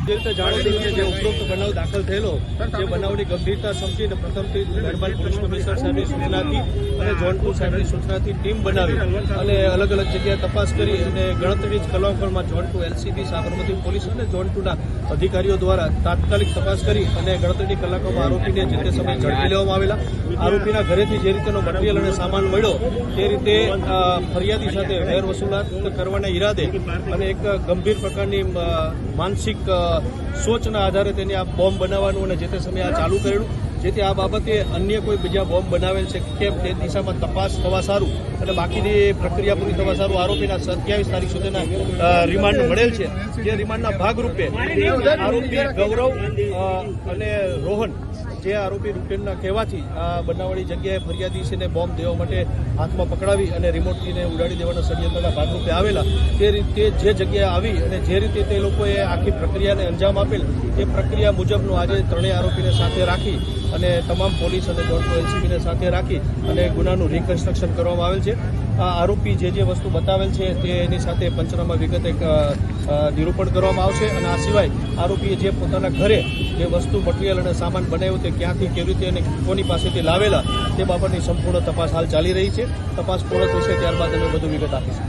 જે રીતે જાણો છો કે જે ઉપરોક્ત બનાવ દાખલ થયેલો જે બનાવની ગંભીરતા સમજીને પ્રથમથી મહેરબાન પોલીસ કમિશનર સાહેબની સૂચનાથી અને ઝોન 2 સાહેબની સૂચનાથી ટીમ બનાવી અને અલગ અલગ જગ્યાએ તપાસ કરી અને ગણતરી જ કલાકોમાં ઝોન 2 એલસીબી સાબરમતી પોલીસ અને ઝોન 2ના અધિકારીઓ દ્વારા તાત્કાલિક તપાસ કરી અને ગણતરીની કલાકોમાં આરોપીને જે તે સમયે ઝડપી લેવામાં આવેલા. આરોપીના ઘરેથી જે રીતેનો મટીરીયલ અને સામાન મળ્યો તે રીતે ફરિયાદી સાથે વેર વસૂલાત કરવાના ઈરાદે અને એક ગંભીર પ્રકારની માનસિક સોચના આધારે તેને આ બોમ્બ બનાવવાનું અને જે તે સમયે આ ચાલુ કરેલું, જેથી આ બાબતે અન્ય કોઈ બીજા બોમ્બ બનાવેલ છે કેમ તે દિશામાં તપાસ થવા સારું અને બાકીની પ્રક્રિયા પૂરી થવા સારું આરોપીના 27 તારીખ સુધીના રિમાન્ડ મળેલ છે. જે રિમાન્ડના ભાગરૂપે આરોપી ગૌરવ અને રોહન જે આરોપી રૂપેનના કહેવાથી આ બનાવવાળી જગ્યાએ ફરિયાદીને બોમ્બ દેવા માટે હાથમાં પકડાવી અને રિમોટથીને ઉડાડી દેવાના ષડયંત્રના ભાગરૂપે આવેલા. તે રીતે જે જગ્યાએ આવી અને જે રીતે તે લોકોએ આખી પ્રક્રિયાને અંજામ આપેલ એ પ્રક્રિયા મુજબનું આજે ત્રણેય આરોપીને સાથે રાખી અને તમામ પોલીસ અને ઝોન 2 એલસીબીને સાથે રાખી અને ગુનાનું રિકન્સ્ટ્રક્શન કરવામાં આવેલ છે. આ આરોપી જે વસ્તુ બતાવેલ છે તેની સાથે પંચનામા વિગતે નિરૂપણ કરવામાં આવશે અને આ સિવાય આરોપીએ જે પોતાના ઘરે જે વસ્તુ મટીરીયલ અને સામાન બનાવ્યું તે ક્યાંથી કેવી રીતે અને કોની પાસેથી લાવેલા તે બાબતની સંપૂર્ણ તપાસ હાલ ચાલી રહી છે. તપાસ પૂર્ણ થશે ત્યારબાદ અમે વધુ વિગત આપીશું.